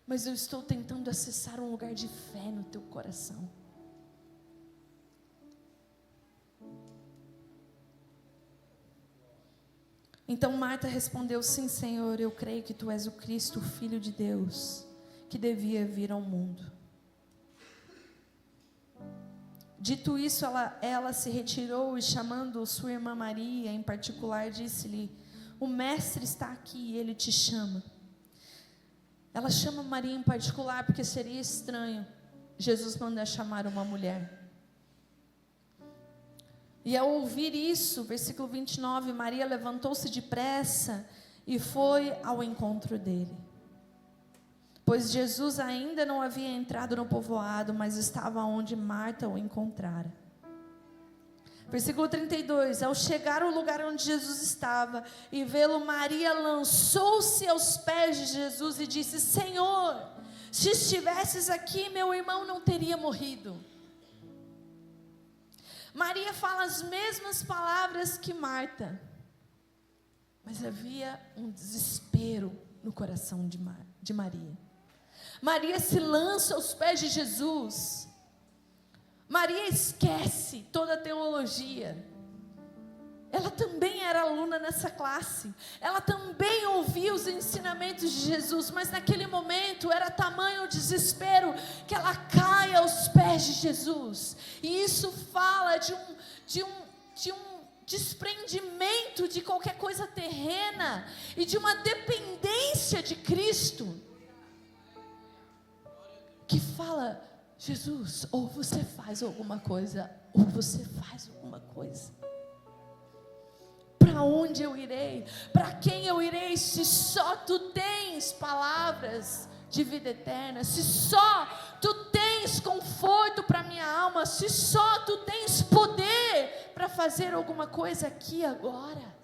mas eu estou tentando acessar um lugar de fé no teu coração. Então Marta respondeu: sim, Senhor, eu creio que Tu és o Cristo, o Filho de Deus, que devia vir ao mundo. Dito isso, ela se retirou e, chamando sua irmã Maria em particular, disse-lhe: o Mestre está aqui e Ele te chama. Ela chama Maria em particular porque seria estranho Jesus mandar chamar uma mulher. E ao ouvir isso, versículo 29, Maria levantou-se depressa e foi ao encontro dele. Pois Jesus ainda não havia entrado no povoado, mas estava onde Marta o encontrara. Versículo 32, ao chegar ao lugar onde Jesus estava e vê-lo, Maria lançou-se aos pés de Jesus e disse: Senhor, se estivesses aqui, meu irmão não teria morrido. Maria fala as mesmas palavras que Marta, mas havia um desespero no coração de Maria. Maria se lança aos pés de Jesus. Maria esquece toda a teologia. Ela também era aluna nessa classe. Ela também ouvia os ensinamentos de Jesus, mas naquele momento era tamanho o desespero que ela cai aos pés de Jesus. E isso fala desprendimento de qualquer coisa terrena e de uma dependência de Cristo, que fala: Jesus, ou você faz alguma coisa, ou você faz alguma coisa. Para onde eu irei? Para quem eu irei? Se só tu tens palavras de vida eterna, se só tu tens conforto para minha alma, se só tu tens poder para fazer alguma coisa aqui agora.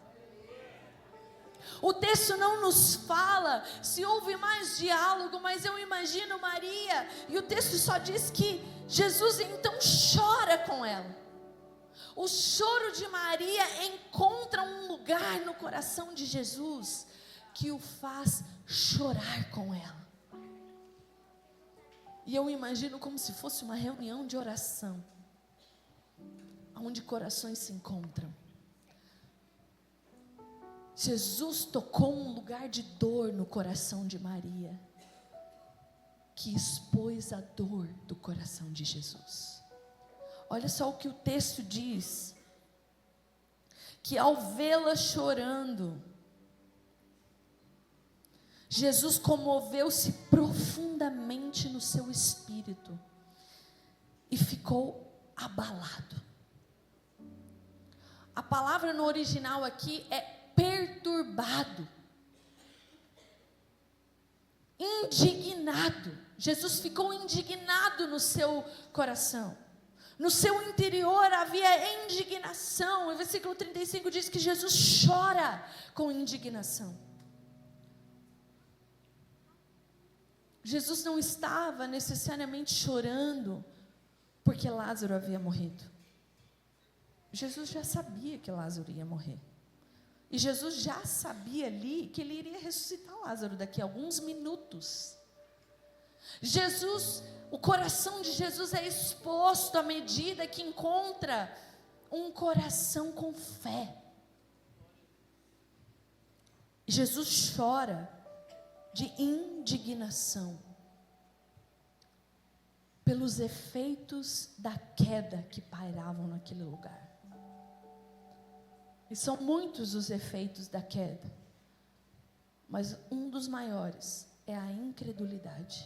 O texto não nos fala se houve mais diálogo, mas eu imagino Maria, e o texto só diz que Jesus então chora com ela. O choro de Maria encontra um lugar no coração de Jesus que o faz chorar com ela. E eu imagino como se fosse uma reunião de oração, onde corações se encontram. Jesus tocou um lugar de dor no coração de Maria, que expôs a dor do coração de Jesus. Olha só o que o texto diz, que ao vê-la chorando, Jesus comoveu-se profundamente no seu espírito e ficou abalado. A palavra no original aqui é perturbado, indignado. Jesus ficou indignado no seu coração. No seu interior havia indignação. O versículo 35 diz que Jesus chora com indignação. Jesus não estava necessariamente chorando porque Lázaro havia morrido. Jesus já sabia que Lázaro ia morrer. E Jesus já sabia ali que ele iria ressuscitar Lázaro daqui a alguns minutos. O coração de Jesus é exposto à medida que encontra um coração com fé. Jesus chora de indignação pelos efeitos da queda que pairavam naquele lugar. E são muitos os efeitos da queda, mas um dos maiores é a incredulidade.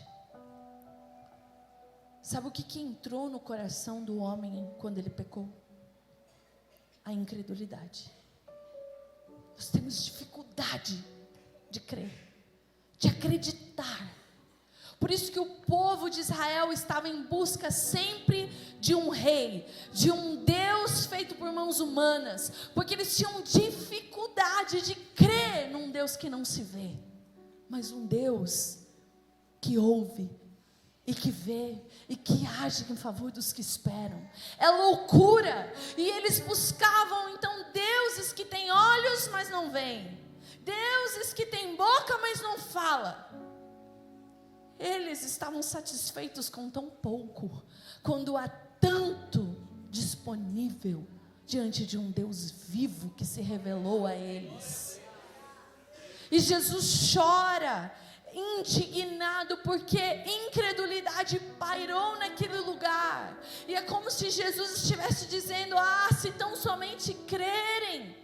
Sabe o que entrou no coração do homem quando ele pecou? A incredulidade. Nós temos dificuldade de crer, de acreditar. Por isso que o povo de Israel estava em busca sempre de um rei, de um Deus feito por mãos humanas, porque eles tinham dificuldade de crer num Deus que não se vê, mas um Deus que ouve e que vê e que age em favor dos que esperam. É loucura. E eles buscavam então deuses que têm olhos, mas não veem, deuses que têm boca, mas não falam. Eles estavam satisfeitos com tão pouco, quando há tanto disponível diante de um Deus vivo que se revelou a eles. E Jesus chora, indignado, porque incredulidade pairou naquele lugar. E é como se Jesus estivesse dizendo: se tão somente crerem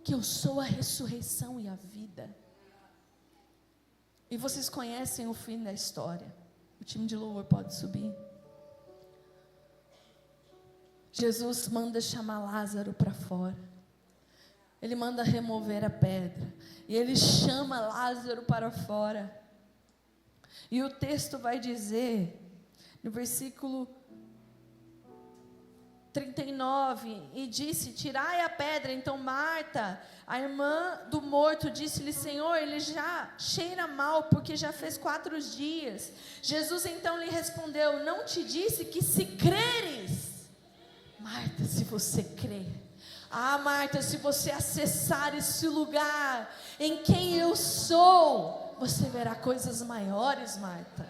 que eu sou a ressurreição e a vida. E vocês conhecem o fim da história. O time de louvor pode subir. Jesus manda chamar Lázaro para fora. Ele manda remover a pedra. E ele chama Lázaro para fora. E o texto vai dizer, no versículo 39, e disse: tirai a pedra. Então Marta, a irmã do morto, disse-lhe: Senhor, ele já cheira mal, porque já fez 4 dias. Jesus então lhe respondeu: não te disse que se creres? Marta, se você crer. Marta, se você acessar esse lugar em quem eu sou, você verá coisas maiores, Marta.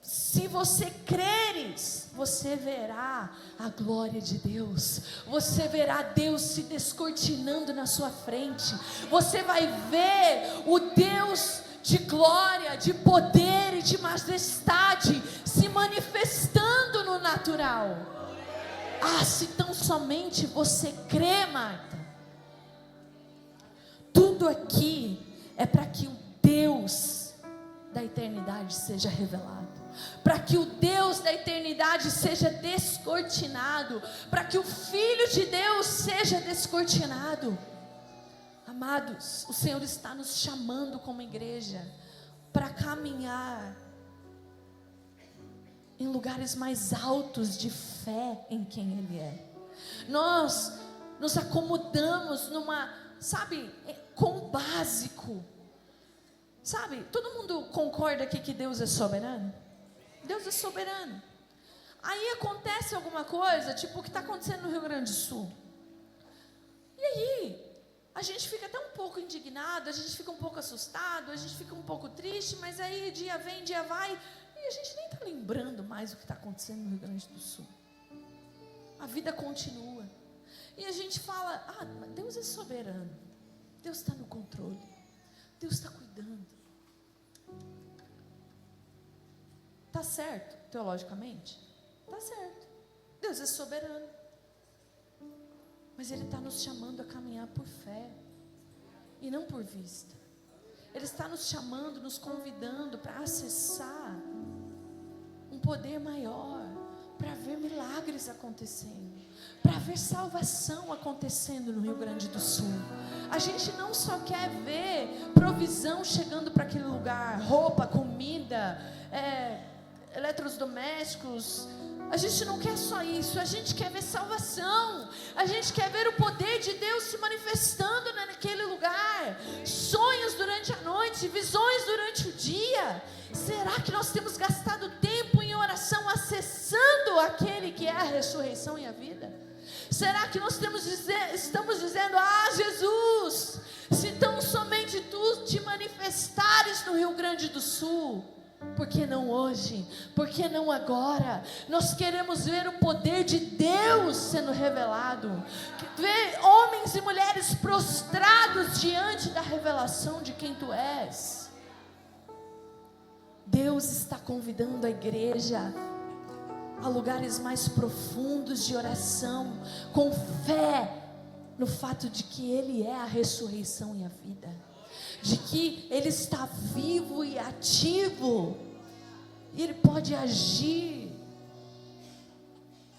Se você creres, você verá a glória de Deus. Você verá Deus se descortinando na sua frente. Você vai ver o Deus de glória, de poder e de majestade se manifestando no natural. Ah, se tão somente você crê, Marta. Tudo aqui é para que o Deus da eternidade seja revelado, para que o Deus da eternidade seja descortinado, para que o Filho de Deus seja descortinado. Amados, o Senhor está nos chamando como igreja para caminhar em lugares mais altos de fé em quem Ele é. Nós nos acomodamos com o básico. Sabe, todo mundo concorda aqui que Deus é soberano? Deus é soberano. Aí acontece alguma coisa, tipo o que está acontecendo no Rio Grande do Sul. E aí, a gente fica até um pouco indignado, a gente fica um pouco assustado, a gente fica um pouco triste, mas aí dia vem, dia vai, e a gente nem está lembrando mais o que está acontecendo no Rio Grande do Sul. A vida continua. E a gente fala, Deus é soberano, Deus está no controle, Deus está cuidando. Está certo, teologicamente? Está certo. Deus é soberano. Mas Ele está nos chamando a caminhar por fé e não por vista. Ele está nos chamando, nos convidando para acessar um poder maior, para ver milagres acontecendo, para ver salvação acontecendo no Rio Grande do Sul. A gente não só quer ver provisão chegando para aquele lugar, roupa, comida, eletrodomésticos. A gente não quer só isso, a gente quer ver salvação, a gente quer ver o poder de Deus se manifestando naquele lugar, sonhos durante a noite, visões durante o dia. Será que nós temos gastado tempo em oração acessando aquele que é a ressurreição e a vida? Será que nós estamos dizendo, Jesus, se tão somente Tu te manifestares no Rio Grande do Sul, por que não hoje? Por que não agora? Nós queremos ver o poder de Deus sendo revelado, ver homens e mulheres prostrados diante da revelação de quem Tu és. Deus está convidando a igreja a lugares mais profundos de oração, com fé no fato de que Ele é a ressurreição e a vida, de que Ele está vivo e ativo, e Ele pode agir.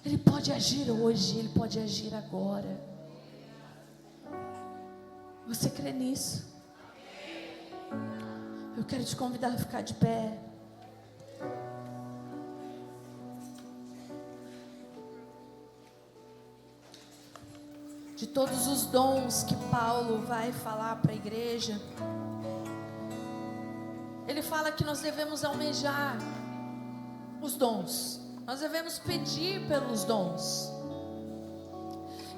Ele pode agir hoje, Ele pode agir agora. Você crê nisso? Eu quero te convidar a ficar de pé. De todos os dons que Paulo vai falar para a igreja, ele fala que nós devemos almejar os dons, nós devemos pedir pelos dons.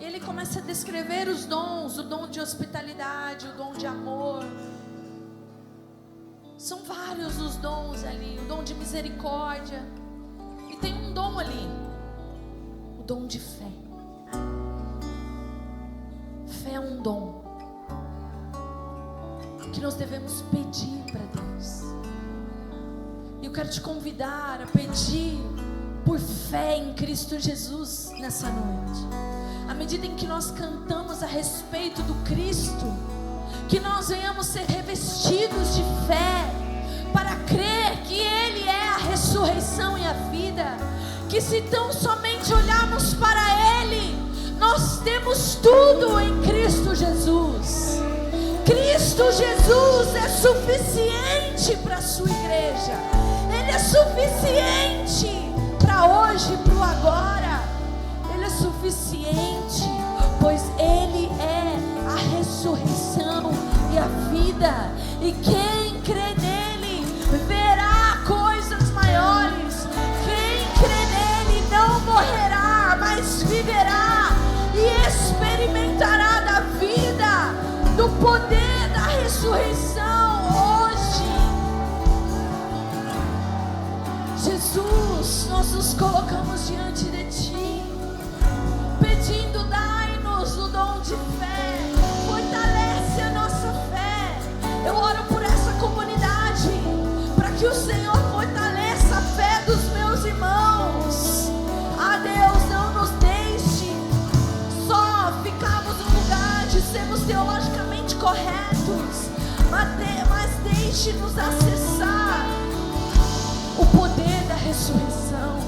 E ele começa a descrever os dons, o dom de hospitalidade, o dom de amor. São vários os dons ali, o dom de misericórdia. E tem um dom ali, o dom de fé. Fé é um dom que nós devemos pedir para Deus. E eu quero te convidar a pedir por fé em Cristo Jesus nessa noite. À medida em que nós cantamos a respeito do Cristo, que nós venhamos ser revestidos de fé, para crer que Ele é a ressurreição e a vida, que se tão somente olharmos para Ele, nós temos tudo em Cristo Jesus. Cristo Jesus é suficiente para a sua igreja. Ele é suficiente para hoje e para o agora. Ele é suficiente, pois Ele é a ressurreição e a vida. E quem crê nele verá coisas maiores. Quem crê nele não morrerá, mas viverá e experimentará da vida, do poder da ressurreição hoje. Jesus, nós nos colocamos diante de Ti, pedindo, dai-nos o dom de fé, fortalece a nossa fé. Eu oro por essa comunidade, para que o Senhor fortaleça a fé dos meus irmãos. Ah, Deus, não nos deixe corretos, mas deixe-nos acessar o poder da ressurreição.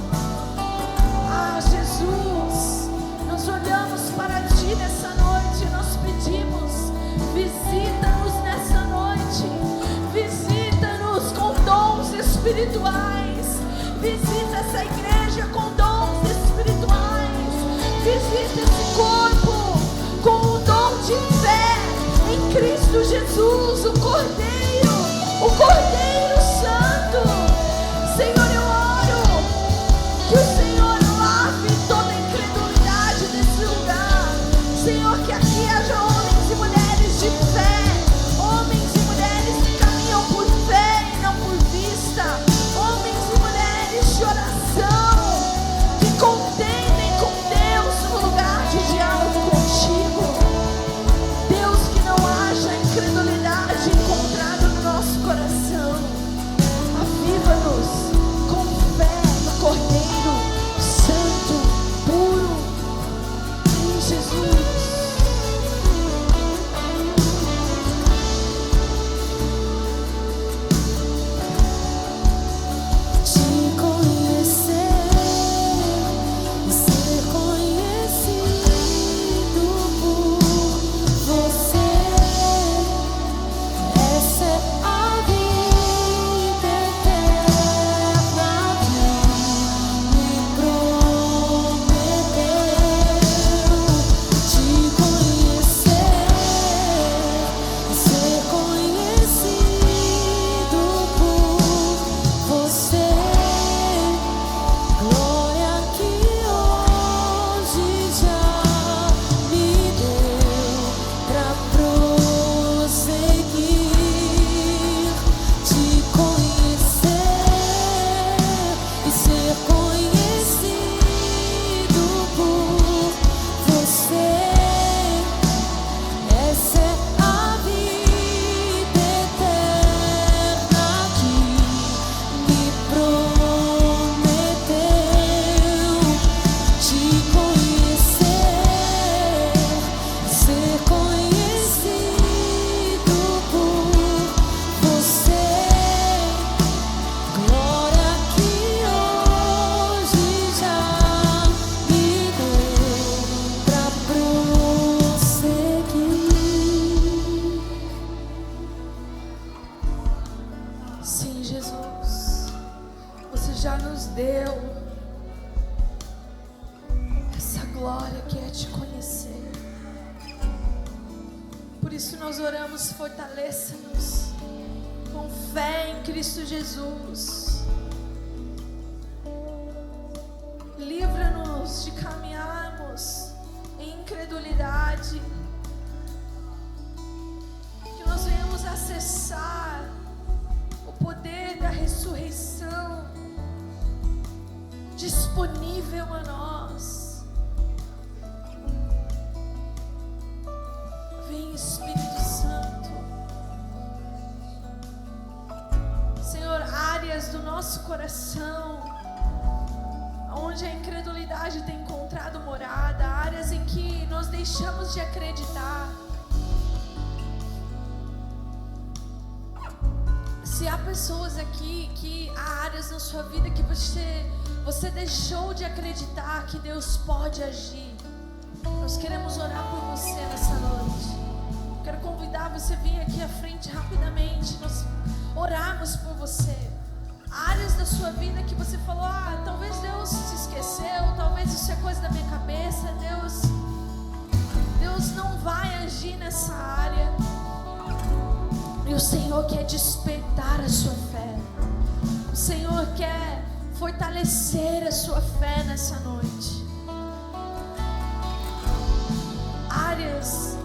Ah, Jesus, nós olhamos para Ti nessa noite, nós pedimos, visita-nos nessa noite, visita-nos com dons espirituais, visita essa igreja com dons espirituais, visita esse corpo com o dom de fé em Cristo Jesus, o Cordeiro Santo. Senhor, eu oro que o Senhor lave toda a incredulidade desse lugar. Senhor, que aqui haja homens e mulheres de fé, homens e mulheres que caminham por fé e não por vista, homens e mulheres de oração, que contendem com Deus no lugar de diálogo contigo. Deus, que não haja incredulidade encontrada no nosso coração. Aviva-nos com fé no Cordeiro Santo, puro, em Jesus. Te conhecer e ser conhecido por você, essa é a vida eterna que me prometeu. Te conhecer e ser conhecido por você, glória que hoje já me deu pra prosseguir. Te conhecer e ser conhecido por você, essa é a vida eterna que me prometeu. Te conhecer, ser conhecido por você, glória que hoje já me deu pra prosseguir. Sim, Jesus, você já nos deu essa glória que é te conhecer. Por isso nós oramos, fortaleça-nos com fé em Cristo Jesus. Livra-nos de caminharmos em incredulidade, que nós venhamos acessar o poder da ressurreição disponível a nós. Vem, Espírito Santo. Senhor, áreas do nosso coração onde a incredulidade tem encontrado morada, áreas em que nós deixamos de acreditar. Se há pessoas aqui que há áreas na sua vida que você deixou de acreditar que Deus pode agir, nós queremos orar por você nessa noite. Quero convidar você a vir aqui à frente rapidamente, nós orarmos por você. Áreas da sua vida que você falou, talvez Deus se esqueceu, talvez isso é coisa da minha cabeça, Deus não vai agir nessa área. E o Senhor quer despertar a sua fé. O Senhor quer fortalecer a sua fé nessa noite. Áreas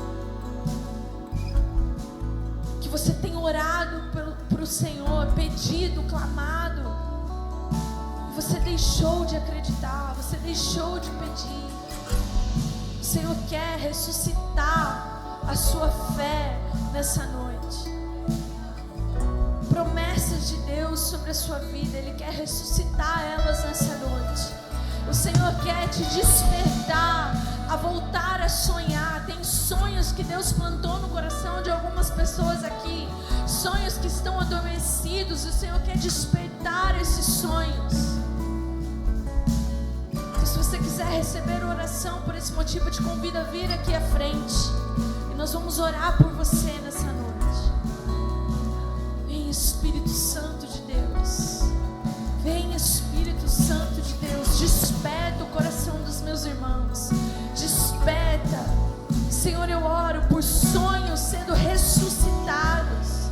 que você tem orado para o Senhor, pedido, clamado, e você deixou de acreditar, você deixou de pedir. O Senhor quer ressuscitar a sua fé nessa noite. Promessas de Deus sobre a sua vida, Ele quer ressuscitar elas nessa noite. O Senhor quer te despertar a voltar a sonhar. Tem sonhos que Deus plantou no coração de algumas pessoas aqui, sonhos que estão adormecidos, e o Senhor quer despertar esses sonhos. E se você quiser receber oração por esse motivo, eu te convido a vir aqui à frente, e nós vamos orar por você nessa noite. Vem, Espírito Santo de Deus. Vem, Espírito Santo de Deus, desperta o coração dos meus irmãos, desperta. Senhor, eu oro por sonhos sendo ressuscitados,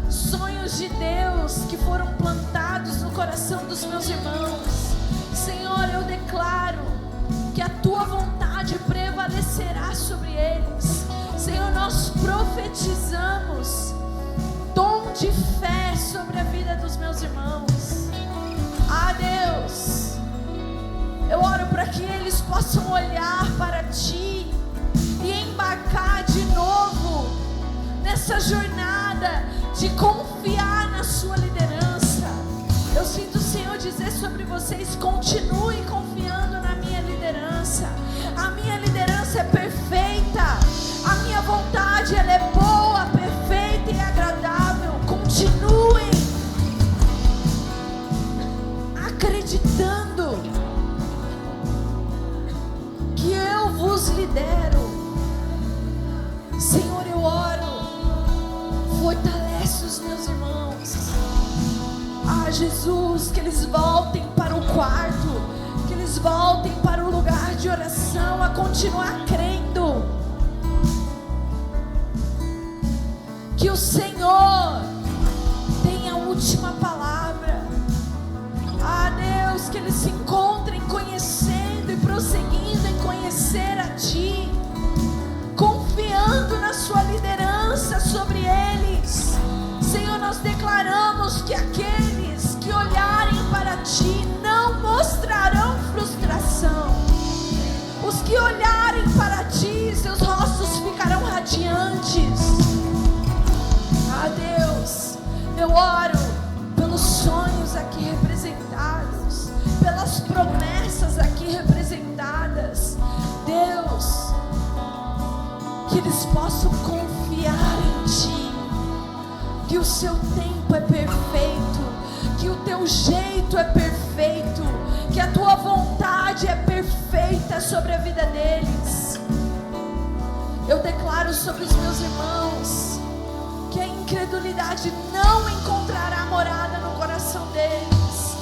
sonhos de Deus que foram plantados no coração dos meus irmãos. Senhor, eu declaro que a Tua vontade prevalecerá sobre eles. Senhor, nós profetizamos dom de fé sobre a vida dos meus irmãos. Ah, Deus, eu oro para que eles possam olhar para Ti e embarcar de novo nessa jornada de confiar na Sua liderança. Eu sinto o Senhor dizer sobre vocês: continue confiando na minha liderança. A minha liderança é perfeita, a minha vontade ela é boa, perfeita e agradável. Continuem acreditando que eu vos lidero. Senhor, eu oro, fortalece os meus irmãos. Ah, Jesus, que eles voltem para o quarto, que eles voltem para o lugar de oração, a continuar crendo que o Senhor tem a última palavra. Ah, Deus, que eles se encontrem conhecendo e prosseguindo em conhecer a Ti, confiando na Sua liderança sobre eles. Senhor, nós declaramos que aqueles que olharem para Ti não mostrarão frustração. Os que olharem para Ti, seus rostos ficarão radiantes. Ah, Deus, eu oro pelos sonhos aqui representados, pelas promessas aqui representadas. Deus, que eles possam confiar em Ti, que o Seu tempo é perfeito, que o Teu jeito é perfeito, que a Tua vontade é perfeita sobre a vida deles. Eu declaro sobre os meus irmãos que a incredulidade não encontrará morada no coração deles.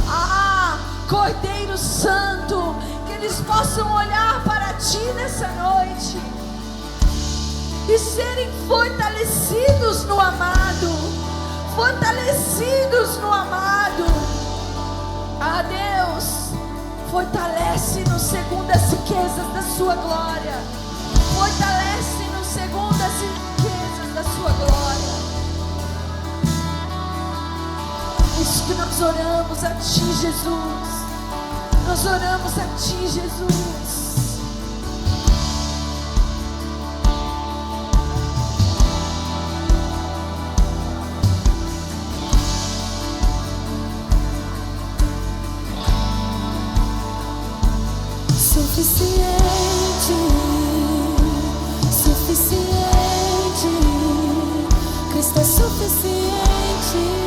Ah, Cordeiro Santo, que eles possam olhar para Ti nessa noite e serem fortalecidos no amado, fortalecidos no amado. Ah, Deus, fortalece-nos segundo as riquezas da Sua glória, fortalece-nos segundo as riquezas da Sua glória. Isso que nós oramos a Ti, Jesus, nós oramos a Ti, Jesus. Suficiente, suficiente, Cristo é suficiente.